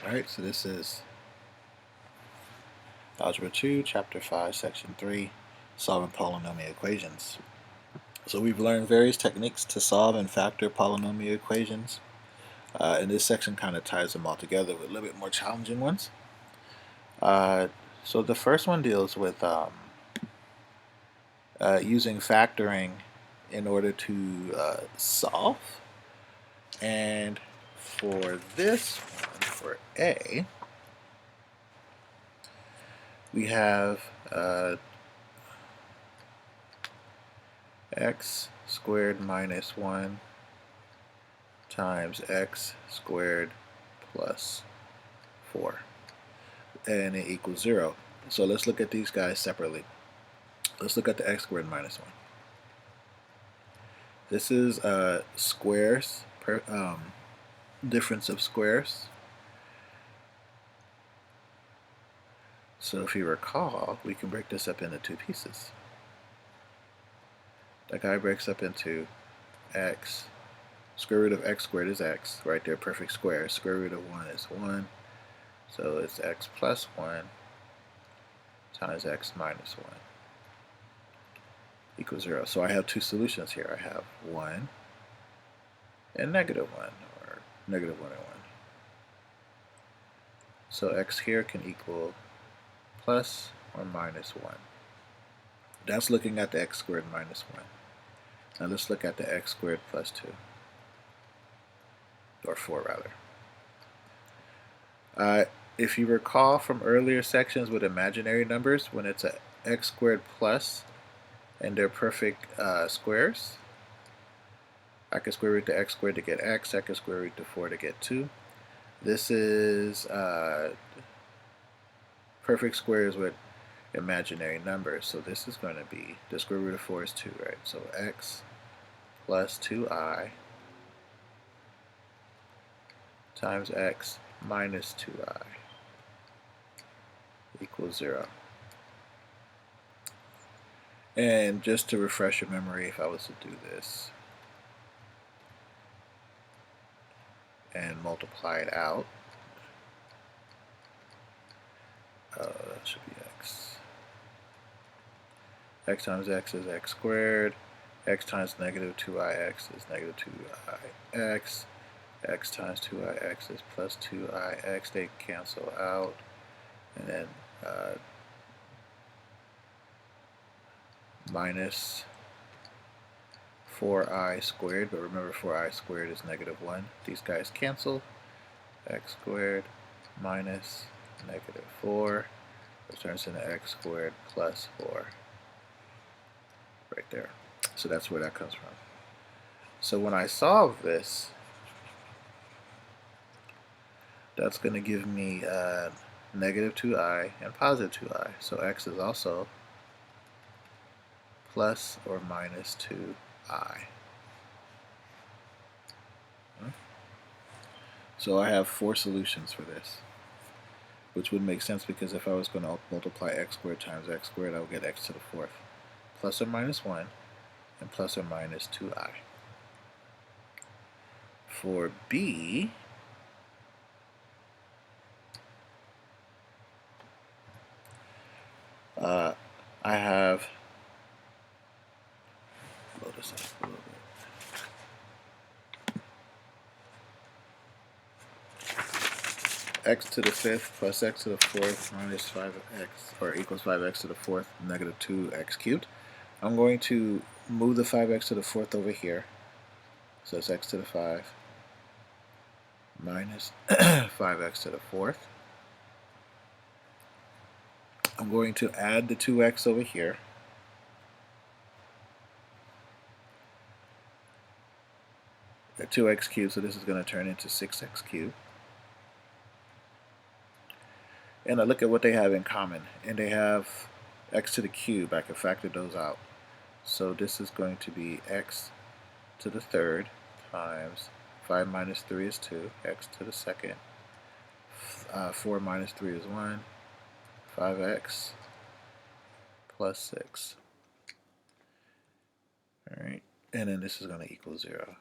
Alright, so this is Algebra 2, Chapter 5, Section 3, Solving Polynomial Equations. So we've learned various techniques to solve and factor polynomial equations. And this section kind of ties them all together with a little bit more challenging ones. So the first one deals with using factoring in order to solve. And for this one, for A, we have x squared minus 1 times x squared plus 4, and it equals 0. So let's look at these guys separately. Let's look at the x squared minus 1. This is squares, difference of squares. So if you recall, we can break this up into two pieces. That guy breaks up into x. Square root of x squared is x, right there, perfect square. Square root of 1 is 1. So it's x plus 1 times x minus 1 equals 0. So I have two solutions here. I have 1 and negative 1, or negative 1 and 1. So x here can equal plus or minus 1. That's looking at the x squared minus 1. Now let's look at the x squared plus 2, or 4 rather. If you recall from earlier sections with imaginary numbers, when it's a x squared plus and they're perfect squares, I can square root the x squared to get x, I can square root the 4 to get 2. This is perfect squares with imaginary numbers, so this is going to be, the square root of 4 is 2, right? So x plus 2i times x minus 2i equals 0. And just to refresh your memory, if I was to do this and multiply it out, that should be x. X times x is x squared. X times negative 2ix is negative 2ix. X times 2ix is plus 2ix. They cancel out. And then minus 4i squared. But remember, 4i squared is negative 1. These guys cancel. X squared minus negative 4 turns into x squared plus 4. Right there. So that's where that comes from. So when I solve this, that's going to give me negative 2i and positive 2i. So x is also plus or minus 2i. So I have 4 solutions for this, which would make sense because if I was going to multiply x squared times x squared, I would get x to the 4th. Plus or minus 1 and plus or minus 2i. For B, I have, blow this up a little bit. X to the 5th plus x to the 4th minus 5x, or equals 5x to the 4th negative 2x cubed. I'm going to move the 5x to the 4th over here. So it's x to the 5 minus 5x to the 4th. I'm going to add the 2x over here. The 2x cubed, so this is going to turn into 6x cubed. And I look at what they have in common, and they have x to the cube. I can factor those out. So this is going to be x to the 3rd times 5 minus 3 is 2, x to the 2nd, 4 minus 3 is 1, 5x plus 6. Alright, and then this is going to equal 0.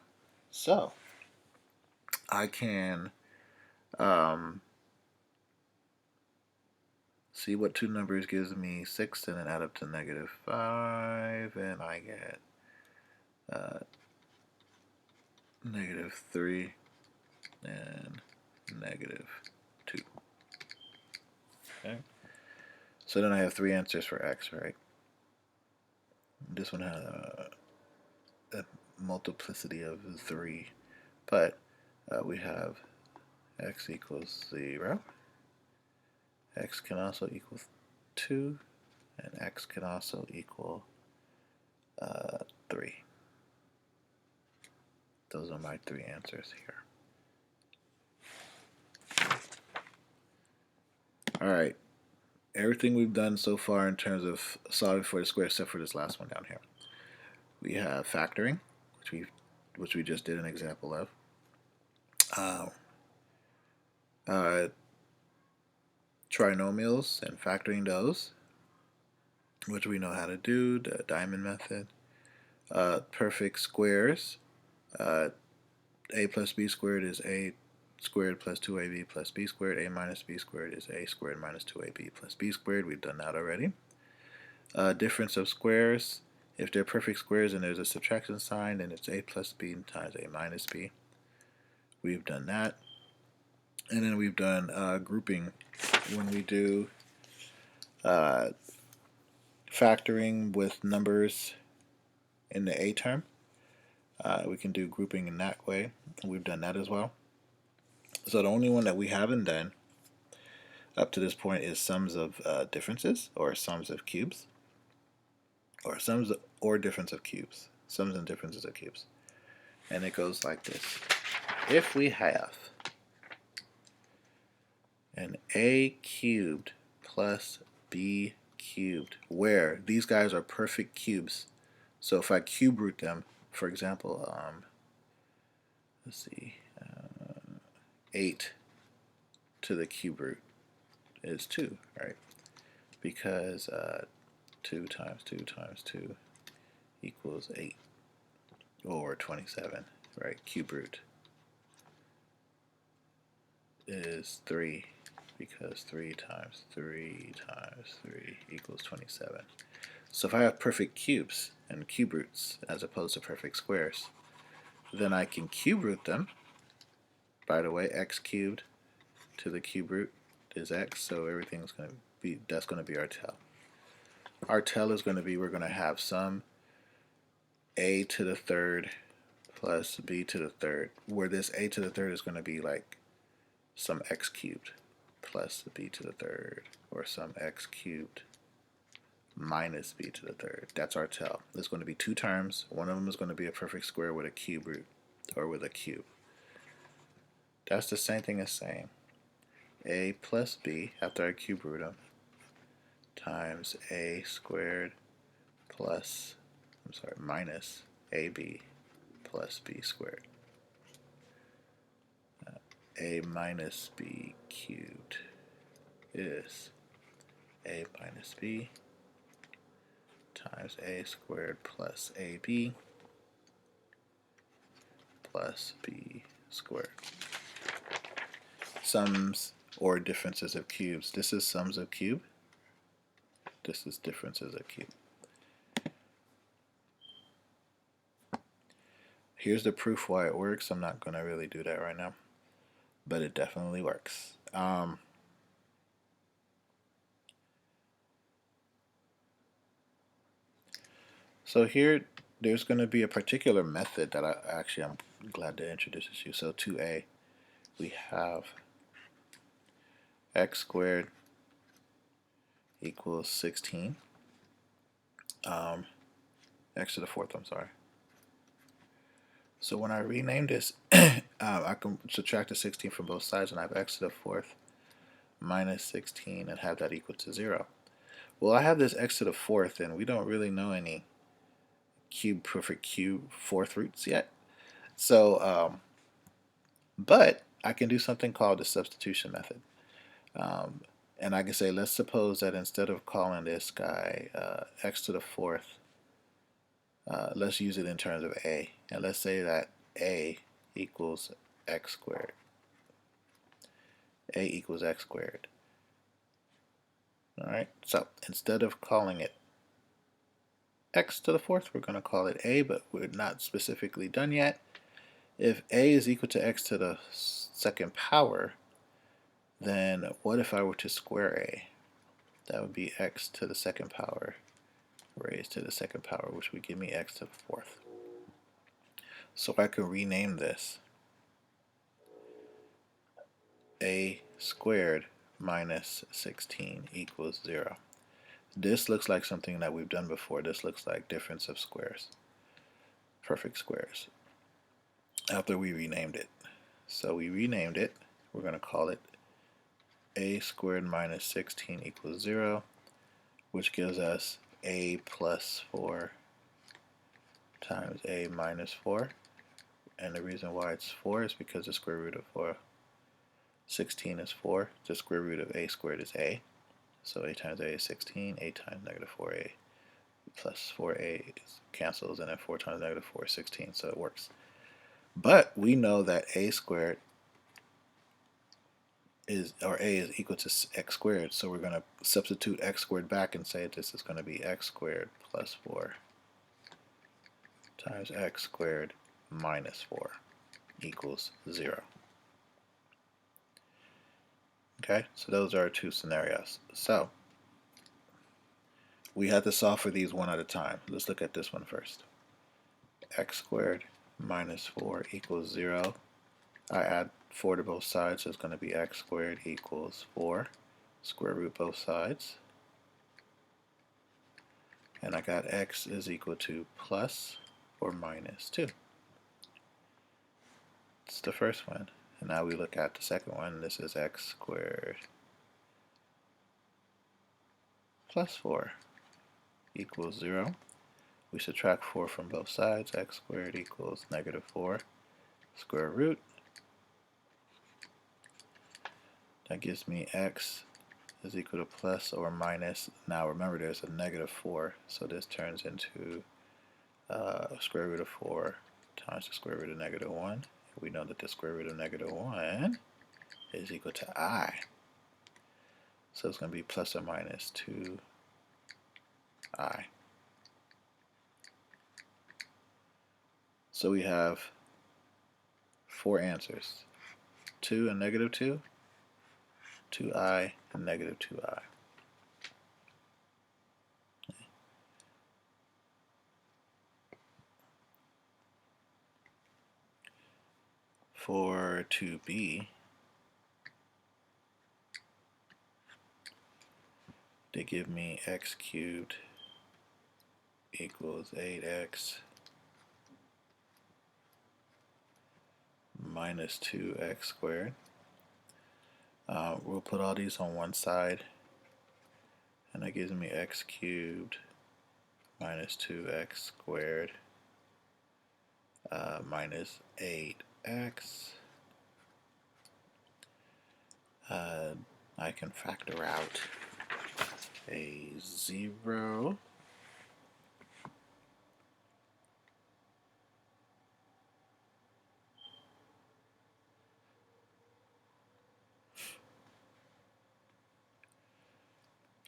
So I can see what two numbers gives me 6 and then add up to -5, and I get -3 and -2. Okay. So then I have three answers for x, right? This one has a multiplicity of 3, but we have x equals 0, x can also equal 2, and x can also equal 3. Those are my three answers here. Alright, everything we've done so far in terms of solving for the square except for this last one down here. We have factoring, which we just did an example of. Trinomials and factoring those, which we know how to do, the diamond method. Perfect squares. A plus b squared is a squared plus 2ab plus b squared. A minus b squared is a squared minus 2ab plus b squared. We've done that already. Difference of squares. If they're perfect squares and there's a subtraction sign, then it's a plus b times a minus b. We've done that. And then we've done grouping. When we do factoring with numbers in the a term, we can do grouping in that way. We've done that as well. So the only one that we haven't done up to this point is sums of differences, or sums of cubes, or sums or difference of cubes, sums and differences of cubes. And it goes like this. If we have an a cubed plus b cubed, where these guys are perfect cubes, so if I cube root them, for example, let's see, 8 to the cube root is 2, right? Because 2 times 2 times 2 equals 8, or 27, right? Cube root is 3, because 3 times 3 times 3 equals 27. So if I have perfect cubes and cube roots as opposed to perfect squares, then I can cube root them. By the way, x cubed to the cube root is x, so everything's going to be, that's going to be our tell. Our tell is going to be, we're going to have some a to the third plus b to the third, where this a to the third is going to be like some x cubed plus b to the third, or some x cubed minus b to the third. That's our tell. There's going to be two terms. One of them is going to be a perfect square with a cube root, or with a cube. That's the same thing as saying a plus b, after I cube root them, times a squared plus, minus ab plus b squared. A minus b cubed is a minus b times a squared plus ab plus b squared. Sums or differences of cubes. This is sums of cube. This is differences of cube. Here's the proof why it works. I'm not going to really do that right now, but it definitely works. So here, there's going to be a particular method that I'm glad to introduce to you. So 2a, we have x squared equals 16. X to the fourth, I'm sorry. So when I rename this, I can subtract the 16 from both sides, and I have x to the fourth minus 16 and have that equal to 0. Well, I have this x to the fourth, and we don't really know any perfect cube fourth roots yet. So, but I can do something called the substitution method. And I can say, let's suppose that instead of calling this guy x to the fourth, let's use it in terms of a. And let's say that a equals x squared. A equals x squared. Alright, so instead of calling it x to the fourth, we're going to call it a, but we're not specifically done yet. If a is equal to x to the second power, then what if I were to square a? That would be x to the second power raised to the second power, which would give me x to the fourth. So I can rename this a squared minus 16 equals 0. This looks like something that we've done before. This looks like difference of squares, perfect squares, after we renamed it. So we renamed it. We're going to call it a squared minus 16 equals 0, which gives us a plus 4 times a minus 4. And the reason why it's 4 is because the square root of 16 is 4. The square root of a squared is a. So a times a is 16, a times negative 4a plus 4a cancels, and then 4 times negative 4 is 16, so it works. But we know that a squared is, or a is equal to x squared, so we're going to substitute x squared back and say this is going to be x squared plus 4 times x squared minus 4 equals 0. Okay, so those are our two scenarios. So we had to solve for these one at a time. Let's look at this one first. X squared minus 4 equals 0. I add 4 to both sides, so it's going to be x squared equals 4. Square root both sides. And I got x is equal to plus or minus 2. It's the first one. And now we look at the second one. This is x squared plus 4 equals 0. We subtract 4 from both sides. X squared equals negative 4 square root. That gives me x is equal to plus or minus. Now remember, there's a negative 4, so this turns into square root of 4 times the square root of negative 1. We know that the square root of negative 1 is equal to I. So it's going to be plus or minus 2I. So we have 4 answers. 2 and negative 2, 2I and negative 2I. For 2b, they give me x cubed equals 8x minus 2x squared. We'll put all these on one side, and that gives me x cubed minus 2x squared minus 8x. I can factor out a 0.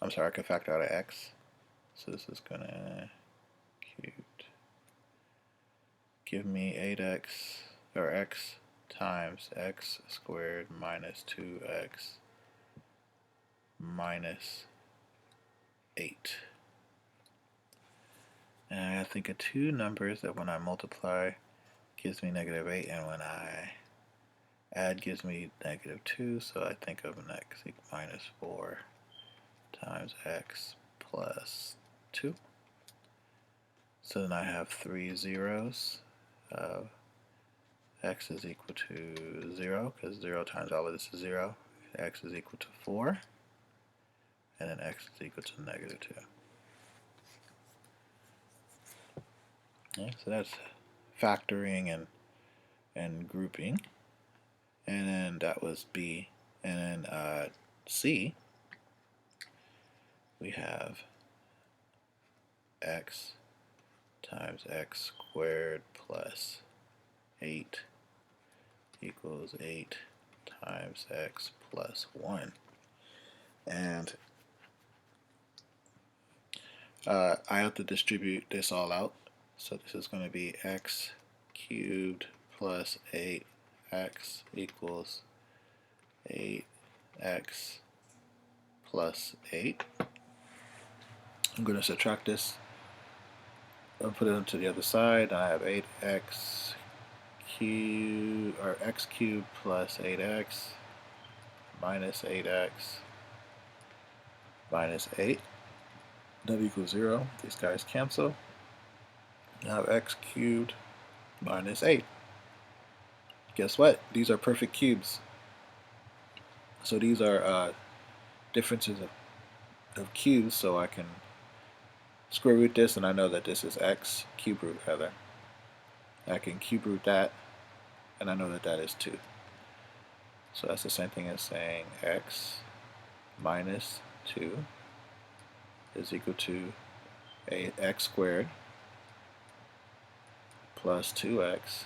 I'm sorry, I can factor out an x. So this is gonna cubed give me 8x, or x times x squared minus 2x minus 8. And I think of two numbers that when I multiply gives me negative 8, and when I add gives me negative 2, so I think of an x equals minus 4 times x plus 2. So then I have 3 zeros. X is equal to 0, because 0 times all of this is 0. X is equal to 4, and then x is equal to negative 2. Yeah, so that's factoring and grouping. And then that was B. And then C, we have x times x squared plus 8 equals 8 times x plus 1. And I have to distribute this all out. So this is going to be x cubed plus 8x equals 8x plus 8. I'm going to subtract this and put it onto the other side. I have 8x cubed, or x cubed plus 8x minus 8x minus 8. W equals 0. These guys cancel. I have x cubed minus 8. Guess what? These are perfect cubes. So these are differences of cubes, so I can square root this, and I know that this is x, cube root rather. I can cube root that, and I know that that is 2. So that's the same thing as saying x minus 2 is equal to x squared plus 2x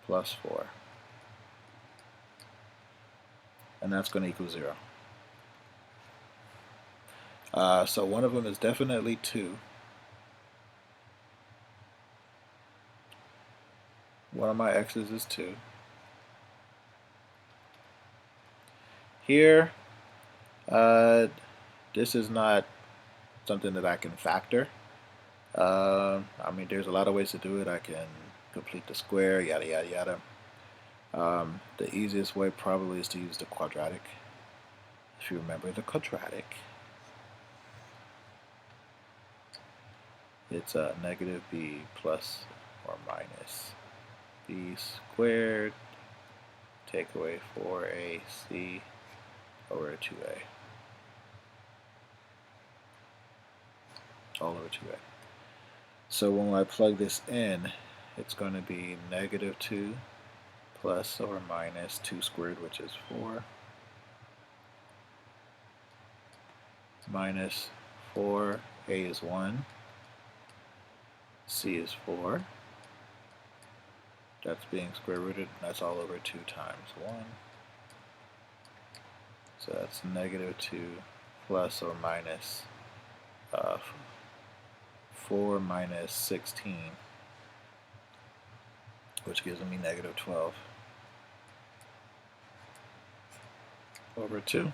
plus 4. And that's going to equal 0. So one of them is definitely 2. One of my x's is 2. Here, this is not something that I can factor. I mean, there's a lot of ways to do it. I can complete the square, yada yada yada. The easiest way probably is to use the quadratic. If you remember the quadratic, it's negative b plus or minus b squared, take away 4ac over 2a, all over 2a. So when I plug this in, it's going to be negative 2 plus or minus 2 squared, which is 4, minus 4, a is 1, c is 4. That's being square rooted, and that's all over 2 times 1. So that's negative 2 plus or minus 4 minus 16, which gives me negative 12 over 2.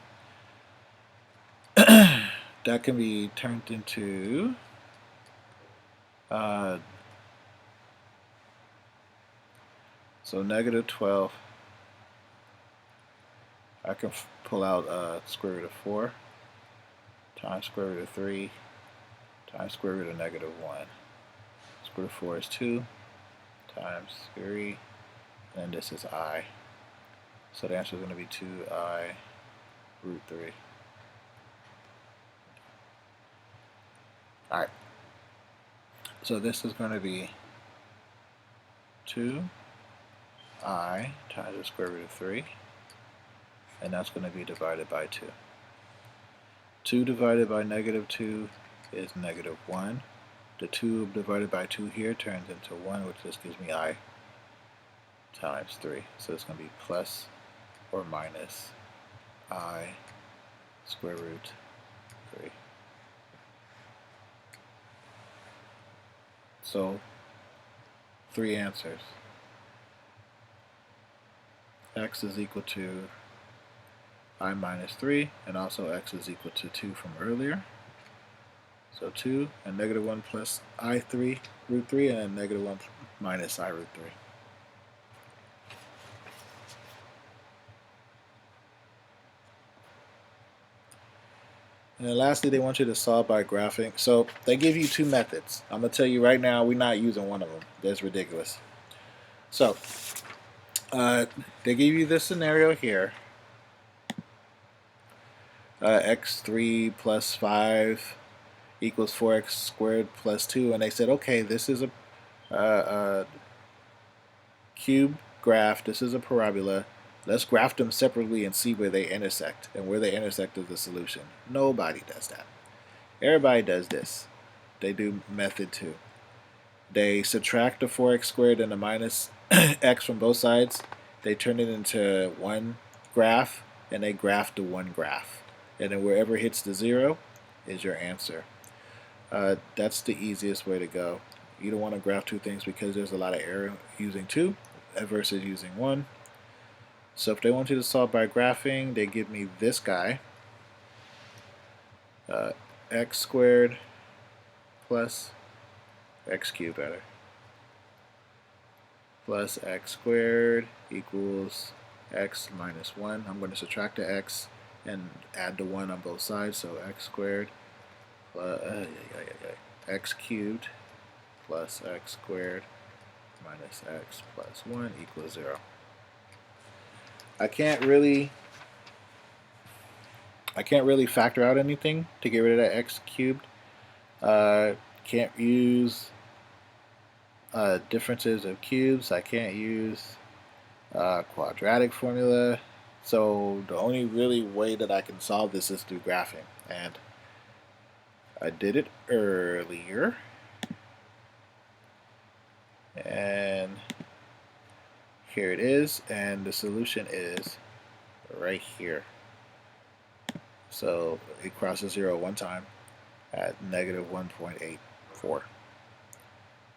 That can be turned into so negative 12. I can pull out square root of 4 times square root of 3 times square root of negative 1. Square root of 4 is 2 times 3, and this is I. So the answer is going to be 2I root 3. Alright. So this is going to be 2I times the square root of 3, and that's going to be divided by 2. 2 divided by negative 2 is negative 1. The 2 divided by 2 here turns into 1, which just gives me I times 3. So it's going to be plus or minus I square root 3. So 3 answers. X is equal to I minus 3, and also x is equal to 2 from earlier. So 2 and negative 1 plus I3 root 3, and then negative 1 minus I root 3. And then lastly, they want you to solve by graphing. So they give you 2 methods. I'm going to tell you right now, we're not using one of them. That's ridiculous. So they give you this scenario here. X3 plus 5 equals 4x squared plus 2. And they said, okay, this is a cube graph. This is a parabola. Let's graph them separately and see where they intersect. And where they intersect is the solution. Nobody does that. Everybody does this. They do method 2. They subtract the 4x squared and the minus x from both sides. They turn it into one graph, and they graph the one graph. and then wherever hits the 0 is your answer. That's the easiest way to go. You don't want to graph two things because there's a lot of error using 2 versus using 1. So if they want you to solve by graphing, they give me this guy, x squared plus x cubed rather, plus x squared equals x minus 1. I'm going to subtract the x and add the 1 on both sides, so x squared plus x cubed plus x squared minus x plus 1 equals 0. I can't really factor out anything to get rid of that x cubed. Can't use differences of cubes. I can't use quadratic formula. So the only really way that I can solve this is through graphing. And I did it earlier. And here it is. And the solution is right here. So it crosses 0 one time at negative 1.84.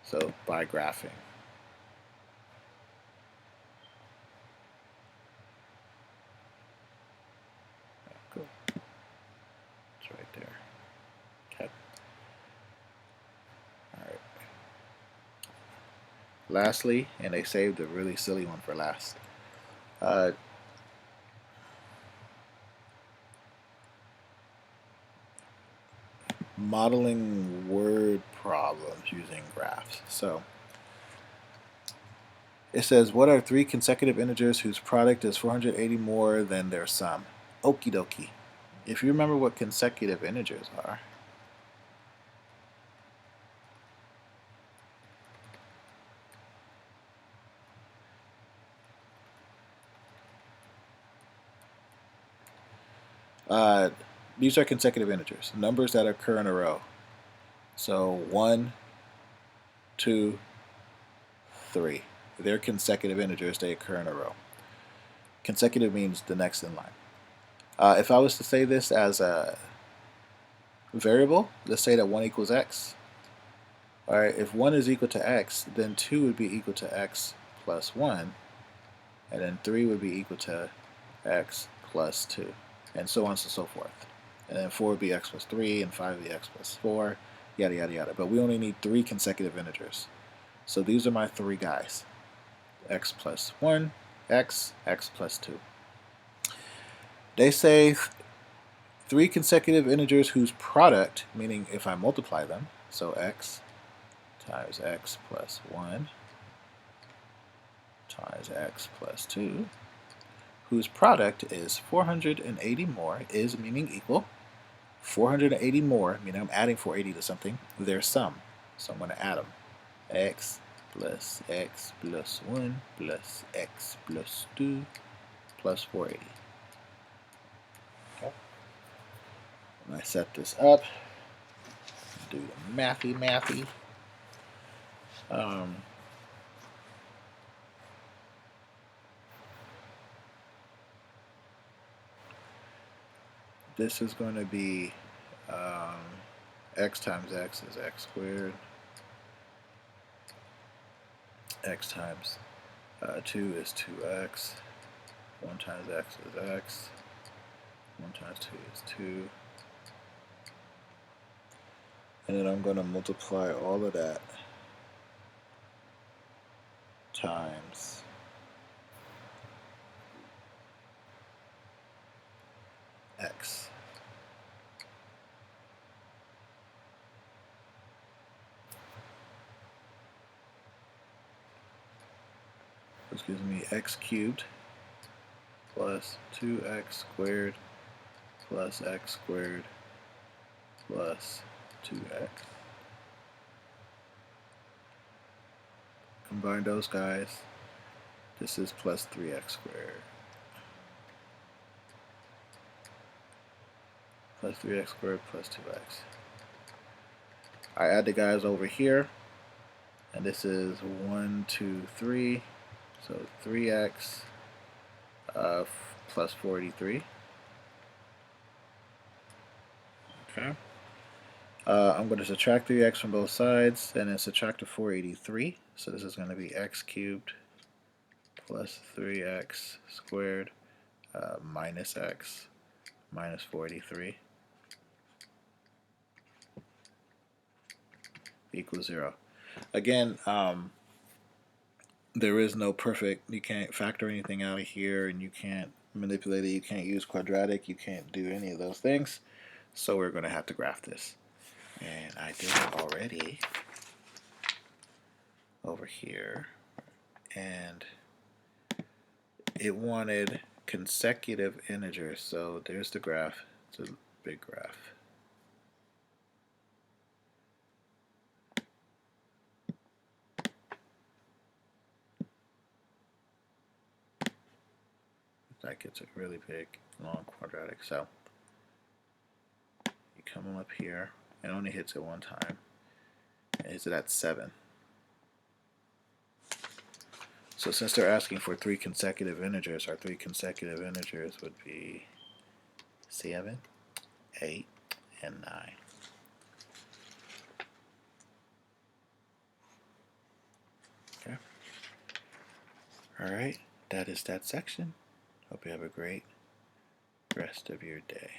So by graphing. Cool. It's right there. Okay. Alright. Lastly, and they saved a really silly one for last. Modeling word problems using graphs. So it says, what are 3 consecutive integers whose product is 480 more than their sum? Okie dokie. If you remember what consecutive integers are, these are consecutive integers, numbers that occur in a row. So 1, 2, 3. They're consecutive integers, they occur in a row. Consecutive means the next in line. If I was to say this as a variable, let's say that 1 equals x. Alright, if 1 is equal to x, then 2 would be equal to x plus 1, and then 3 would be equal to x plus 2, and so on and so forth. And then 4 would be x plus 3, and 5 would be x plus 4, yada yada yada. But we only need 3 consecutive integers. So these are my 3 guys. X plus 1, x plus 2. They say 3 consecutive integers whose product, meaning if I multiply them, so x times x plus 1 times x plus 2, whose product is 480 more, is meaning equal. 480 more, meaning I'm adding 480 to something, their sum. So I'm going to add them. X plus 1 plus x plus 2 plus 480. Okay. When I set this up, do the mathy. This is going to be x times x is x squared. X times 2 is 2x. 1 times x is x. 1 times 2 is 2. And then I'm going to multiply all of that times x. This gives me x cubed plus 2x squared plus x squared plus 2x. Combine those guys. This is plus 3x squared. Plus 3x squared plus 2x. I add the guys over here, and this is 1, 2, 3. So 3x plus 43 Okay. I'm going to subtract 3x from both sides, and then subtract the 483. So this is going to be x cubed plus 3x squared minus x minus 483 equals 0. Again, there is no perfect, you can't factor anything out of here, and you can't manipulate it, you can't use quadratic, you can't do any of those things. So we're going to have to graph this. And I did it already over here. And it wanted consecutive integers. So there's the graph. It's a big graph. That gets a really big, long quadratic. So you come up here. It only hits it one time. It hits it at 7. So since they're asking for 3 consecutive integers, our 3 consecutive integers would be 7, 8, and 9. Okay. Alright, that is that section. Hope you have a great rest of your day.